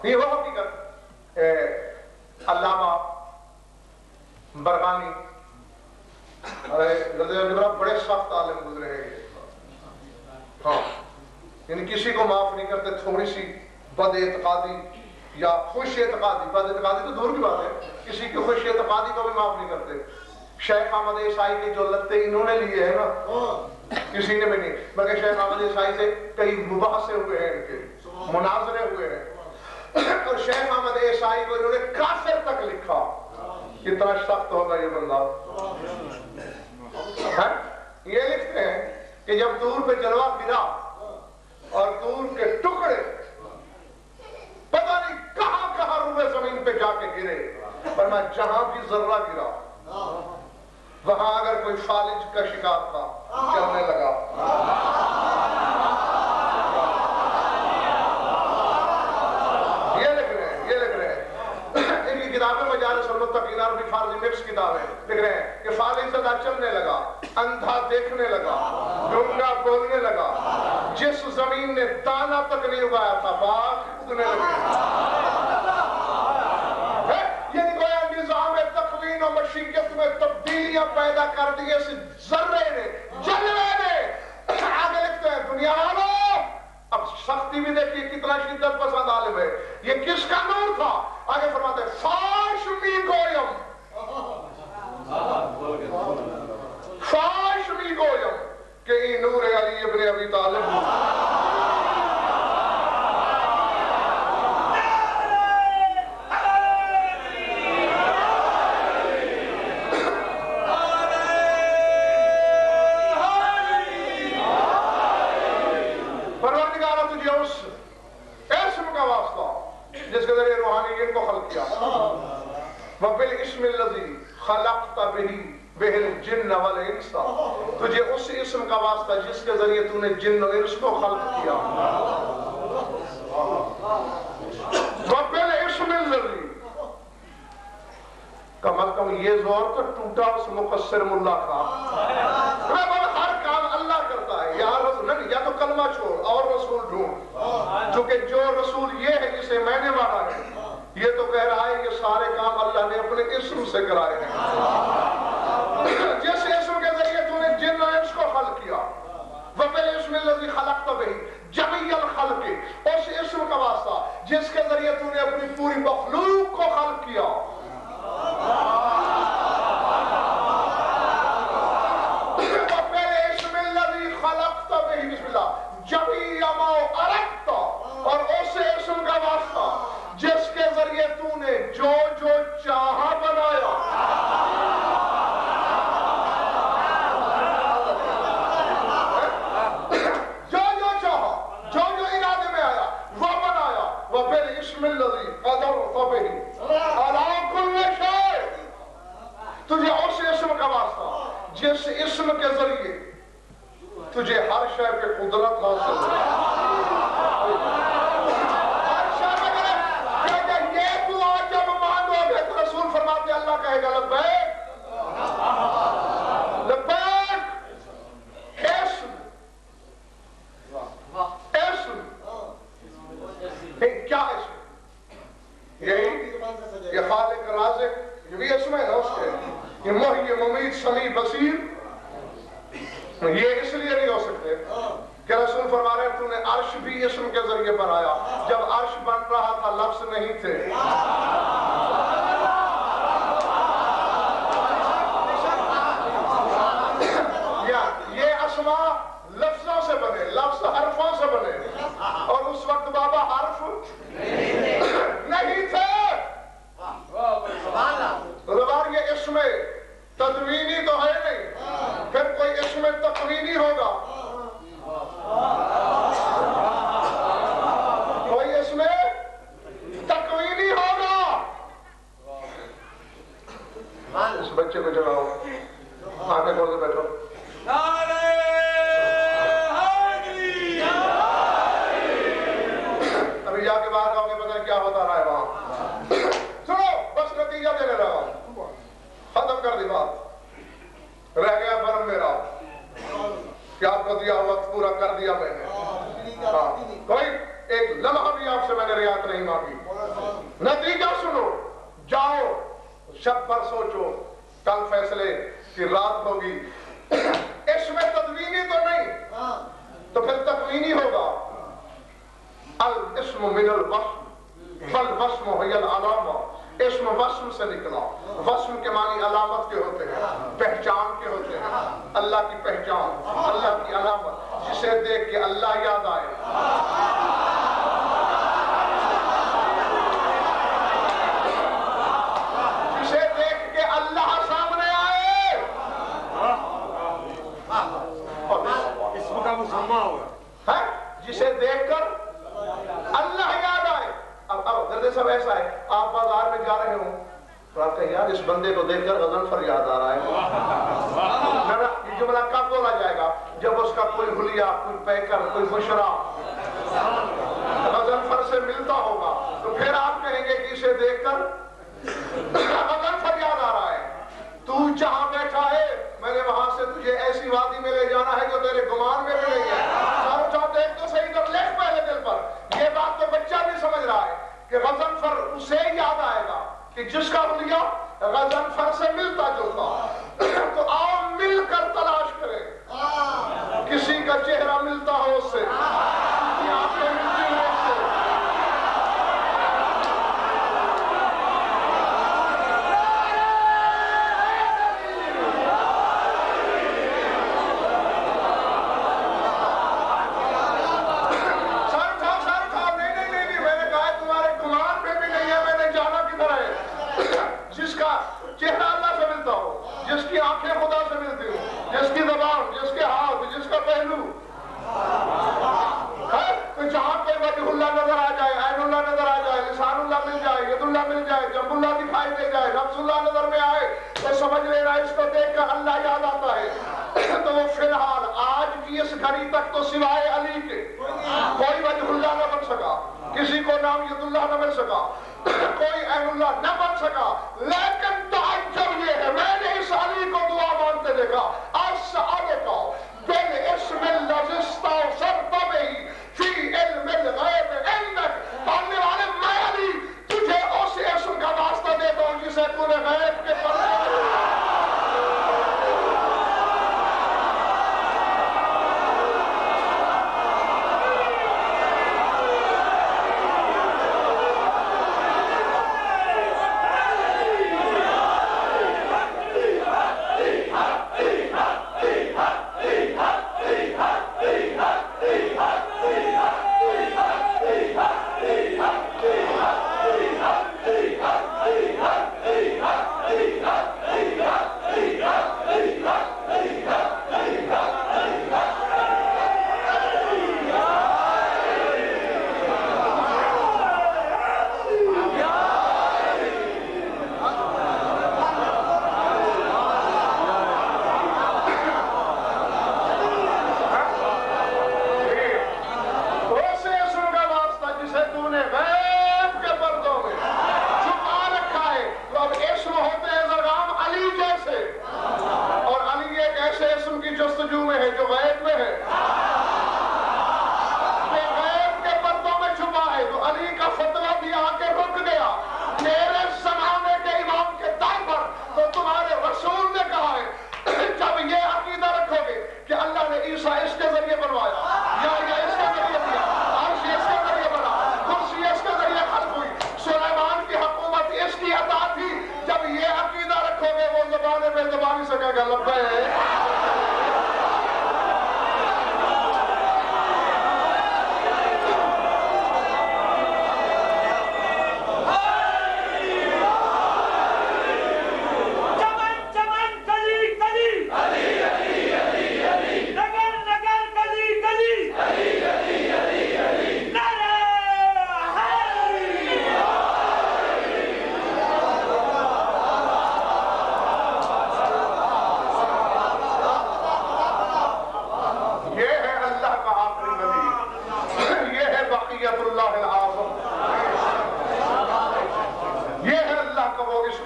یہ وہ حقیقت علامہ برہانی بڑے سخت عالم گزرے ہیں، ہاں یعنی کسی کو معاف نہیں کرتے، تھوڑی سی بد اعتقادی یا خوش اعتقادی، بد اعتقادی تو دور کی بات ہے، کسی کی خوش اعتقادی کو بھی معاف نہیں کرتے۔ شیخ احمد عیسائی کے جو لتے انہوں نے لیے ہیں نا کسی نے بھی نہیں، بلکہ شیخ احمد عیسائی سے کئی مباحثے ہوئے ہیں، ان کے مناظرے ہوئے ہیں، اور شیخ احمد عیسائی برائی کو انہوں نے کافر تک لکھا. کتنا سخت ہوگا یہ بندہ. یہ لکھتے ہیں کہ جب طور پہ جلوہ گرا اور طور کے ٹکڑے پتہ نہیں کہاں کہاں روئے زمین پہ جا کے گرے، پر میں جہاں بھی ذرہ گرا وہاں اگر کوئی فالج کا شکار تھا چلنے لگا. یہ لکھ رہے ہیں ان کی کتابیں مجالس المتقین عربی فارسی مکس کتابیں لکھ رہے ہیں کہ فالج زدہ چلنے لگا، اندھا دیکھنے لگا، گنگا بولنے لگا، جس زمین نے دانا تک نہیں اگایا تھا باغ اگنے لگے. یعنی گویا نظام تکوین و مشیت میں تبدیلیاں پیدا کر دی اس ذرے نے، جلوے نے. آگے لکھتے ہیں دنیا والوں، اب سختی بھی دیکھیے کتنا شدت پسند عالم ہے. یہ کس کا نور تھا؟ آگے فرماتے ہیں فاش می گویم، فاش می گویم کہ ای نور علی ابن ابی طالب. پروردگارہ تجھے اس اسم کا واسطہ جس کے ذریعے روحانیت کو خلق کیا. وَبِالْإِسْمِ الَّذِي خَلَقْتَ بِهِ الْجِنَّ وَالْإِنسَ، تجھے اس اسم کا واسطہ جس کے ذریعے تو نے جن و انس کو خلق کیا. وَبِالْإِسْمِ الَّذِي، کم از کم یہ زور تو ٹوٹا اس مقصر ملا کا. ہر کام اللہ کرتا ہے. یا تو کلمہ چھوڑ اور رسول ڈھونڈ، چونکہ جو رسول یہ ہے جسے میں نے مانا ہے یہ تو کہہ رہا ہے کہ سارے کام اللہ نے اپنے اسم سے کرائے ہیں. جس اسم کے ذریعے تو نے جن و انس کو خلق کیا. وَبِالْإِسْمِ الَّذِي خَلَقْتَ بِهِ جَمِيعَ الْخَلْقِ، اس اسم کا واسطہ جس کے ذریعے تو نے اپنی پوری مخلوق کو خلق کیا. وَبِالْإِسْمِ الَّذِي خَلَقْتَ بِهِ بسم اللہ جَمِيعَ مَا أَرَدْتَ، اور اس اسم کا واسطہ جس کے ذریعے تو نے جو جو چاہا بنایا. جو جو چاہا، جو جو ارادے میں آیا وہ بنایا. وَبِالْإِسْمِ الَّذِي قَدَرْتَ بِهِ عَلَىٰ كُلِّ شَيْءٍ، تجھے اس اسم کا واسطہ جس اسم کے ذریعے تجھے ہر شے پہ قدرت حاصل ہے. فرماتے اللہ کہے گا لبیک لبیک اسم اسم. کیا اسم؟ یہی یہ خالق رازق، یہ بھی اسم ہے نا اس کے. یہ محیی ممیت سمیع بصیر، یہ اس لیے نہیں ہو سکتے کہ رسول فرما رہے ہیں تو نے عرش بھی اسم کے ذریعے بنایا. جب عرش بن رہا تھا لفظ نہیں تھے. لفظوں سے بنے، لفظ حرفوں سے بنے، اور اس وقت بابا حرف نہیں تھے. زبان یہ اسم تدوینی تو ہے نہیں، پھر کوئی اسم تقوینی ہوگا، کوئی اسم تقوینی ہوگا. اس بچے کو جگاؤ، آنکھیں کھول کے بیٹھو. ابھی جا کے باہر آؤ گے پتہ کیا ہوتا رہا ہے وہاں. سنو بس نتیجہ دینے رہا ہوں، ختم کر دی بات. رہ گیا برم میرا کہ آپ کو دیا وقت پورا کر دیا میں نے. کوئی ایک لمحہ بھی آپ سے میں نے رعایت نہیں مانگی. نتیجہ سنو، جاؤ شب پر سوچو، کل فیصلے کی رات ہوگی. اس میں تدوینی تو نہیں تو پھر تقوینی ہوگا. الاسم من الوصم فالوصم هي العلامہ. اسم وصم سے نکلا. وصم کے معنی علامت کے ہوتے ہیں، پہچان کے ہوتے ہیں. اللہ کی پہچان، اللہ کی علامت، جسے دیکھ کے اللہ یاد آئے. فرمایا کہ یار اس بندے کو دیکھ کر غضنفر یاد آ رہا ہے. یہ جملہ کب بولا جائے گا؟ جب اس کا کوئی حلیہ، کوئی پیکر، کوئی بشرا غضنفر سے ملتا ہوگا تو پھر آپ کہیں گے کہ اسے دیکھ کر غضنفر یاد آ رہا ہے. تو جہاں بیٹھا ہے میں نے وہاں سے تجھے ایسی وادی میں لے جانا ہے جو تیرے گمان میں بھی نہیں ہے. سر اٹھا دیکھ تو صحیح کر، لکھ پہلے دل پر. یہ بات تو بچہ بھی سمجھ رہا ہے کہ غضنفر اسے یاد آئے گا کہ جس کا حلیہ غضنفر سے ملتا جلتا. تو آؤ مل کر تلاش کریں کسی کا چہرہ ملتا ہو اس سے، یہ آنکھیں ملتی ہو اس سے. چہرہ اللہ سے ملتا ہو، جس کی آنکھیں خدا سے ملتی ہو، جس کی زبان، جس کے ہاتھ، جس کا پہلو ہے. تو جہاں کوئی وجہ اللہ نظر آ جائے، عین اللہ نظر آ جائے، لسان اللہ مل جائے، ید اللہ مل جائے، جنب اللہ دکھائی دے جائے، نفس اللہ نظر میں آئے تو سمجھ لینا اس کو دیکھ کر اللہ یاد آتا ہے. تو وہ فی الحال آج کی اس گھڑی تک تو سوائے علی کے کوئی وجہ اللہ نہ بن سکا، کسی کو نام ید اللہ نہ مل سکا، کوئی عین اللہ نہ بن سکا. لیکن تعجب یہ ہے میں نے اس علی کو دعا مانتے دیکھا، اسألک بالاسم الذی استوصفت بہ فی علم الغیب انک. پڑھنے والے میں علی تجھے اس اسم کا واسطہ دیتا ہوں جسے تو نے غیب کے پردے جستجو میں ہے جو غیب میں ہے، وہ غیب کے پردوں میں چھپا ہے. تو علی کا فتویٰ بھی آ کے رک گیا میرے زمانے کے امام کے دائیں پر. تو تمہارے رسول نے کہا ہے جب یہ عقیدہ رکھو گے کہ اللہ نے عیسیٰ اس کے ذریعے بنوایا، یا اس کے ذریعے دیا، عرش اس کے ذریعے بنا، کرسی اس کے ذریعے خلق ہوئی، سلیمان کی حکومت اس کی عطا تھی، جب یہ عقیدہ رکھو گے وہ زبانے پہ زبانی سکے گا لبیک.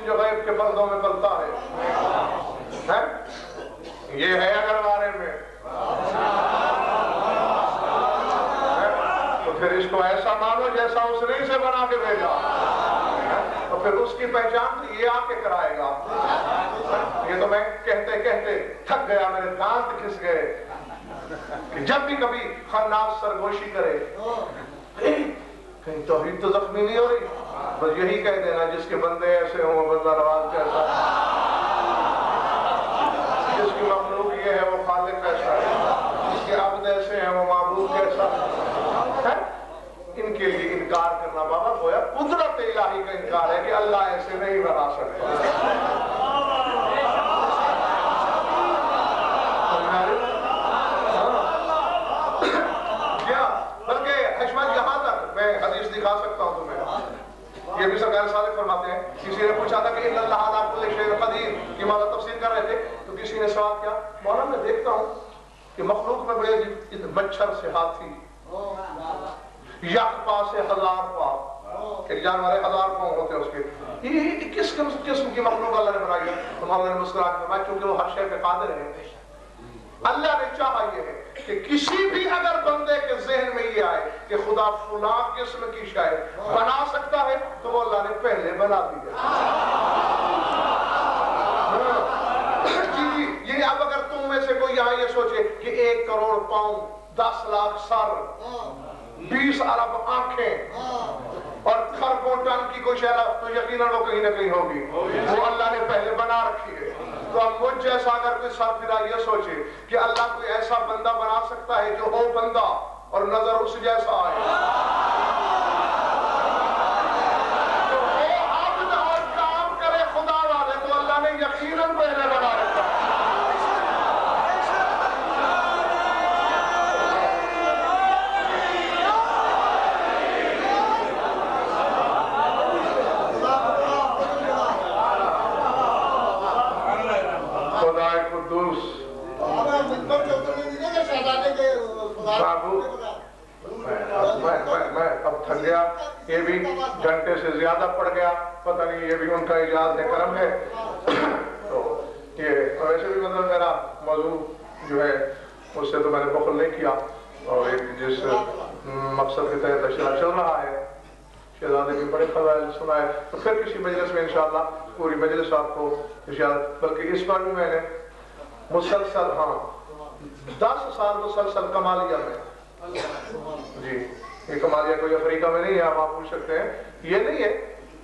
جو غیب کے پردوں میں پلتا ہے یہ ہے اگر بارے میں تو پھر اس کو ایسا مانو جیسا اس نے اسے بنا کے بھیجا، تو پھر اس کی پہچان تو یہ آ کے کرائے گا. یہ تو میں کہتے کہتے تھک گیا، میرے دانت گھس گئے کہ جب بھی کبھی خناس سرگوشی کرے کہیں توحید تو زخمی نہیں ہو رہی، بس یہی کہہ دینا جس کے بندے ایسے ہوں وہ بندہ نواز کیسا ہے، جس کی مخلوق یہ ہے وہ خالق کیسا ہے، جس کے عبد ایسے ہیں وہ معبود کیسا ہے. ان کے لیے انکار کرنا بابا گویا قدرت الہی کا انکار ہے کہ اللہ ایسے نہیں بنا سکتا. حدیث دکھا سکتا ہوں تمہیں. یہ بھی سرکار صادق فرماتے ہیں. کسی نے پوچھا تھا کہ ان اللہ علی کل شیء قدیر کی مولا تفسیر کر رہے تھے تو کسی نے سوال کیا مولا میں دیکھتا ہوں کہ مخلوق میں بڑے مچھر سے ہاتھی یک پا سے 1000 پا ایک جانور 1000 پاؤں ہوتے ہیں اس کے یہ کس قسم کی مخلوق اللہ نے بنائی ہے. تو مولا نے مسکرا کے فرمایا چونکہ وہ ہر شے پہ قادر ہے. اللہ نے چاہا یہ ہے کہ کسی بھی اگر بندے کے ذہن میں یہ آئے کہ خدا فلاں قسم کی شے بنا سکتا ہے تو وہ اللہ نے پہلے بنا دیا. جی یہ اب اگر تم میں سے کوئی یہاں یہ سوچے کہ 1 کروڑ پاؤں 10 لاکھ سر 20 ارب آنکھیں اور خربوں ٹن کی کوئی شے تو یقیناً وہ کہیں نہ کہیں ہوگی وہ اللہ نے پہلے بنا رکھی ہے. تو اب مجھ جیسا اگر کوئی سر پھرا یہ سوچے کہ اللہ کوئی ایسا بندہ بنا سکتا ہے جو ہو بندہ اور نظر اس جیسا آئے تو وہ عبد اور کام کرے خدا والے تو اللہ نے یقیناً پہلے بنا رکھا ہے. میں اب تھک گیا یہ بھی گھنٹے سے زیادہ پڑ گیا پتہ نہیں یہ بھی ان کا اجازت کرم ہے. تو یہ ویسے بھی مطلب میرا موضوع جو ہے اس سے تو میں نے بخل نہیں کیا اور ایک جس مقصد کے تحت اشرا چل رہا ہے شہزادے بھی بڑے فضائل سنائے تو پھر کسی مجلس میں انشاءاللہ پوری مجلس آپ کو بلکہ اس بار بھی میں نے مسلسل 10 سال مسلسل کمالیہ میں جی یہ کمالیہ کوئی افریقہ میں نہیں ہے آپ پوچھ سکتے ہیں یہ نہیں ہے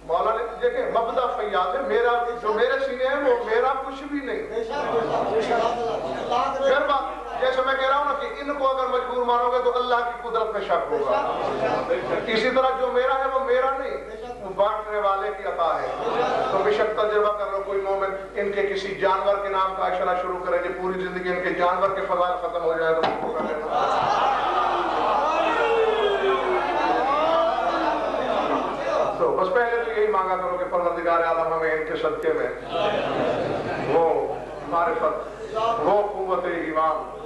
مولا نے دیکھیں مبدا فیاض ہے میرا جو میرے سینے ہیں وہ میرا کچھ بھی نہیں. پھر بات جیسے میں کہہ رہا ہوں نا کہ ان کو اگر مجبور مانو گے تو اللہ کی قدرت میں شک ہوگا. اسی طرح جو میرا ہے وہ میرا نہیں وہ بانٹنے والے کی عطا ہے. تو بے شک تجربہ کر لو کوئی مومن ان کے کسی جانور کے نام کا اشارہ شروع کرے کہ پوری زندگی ان کے جانور کے فضائل ختم ہو جائے تو کر لینا. تو بس پہلے تو یہی مانگا کرو کہ پروردگار عالم ہمیں ان کے صدقے میں وہ معرفت وہ قوت ایمان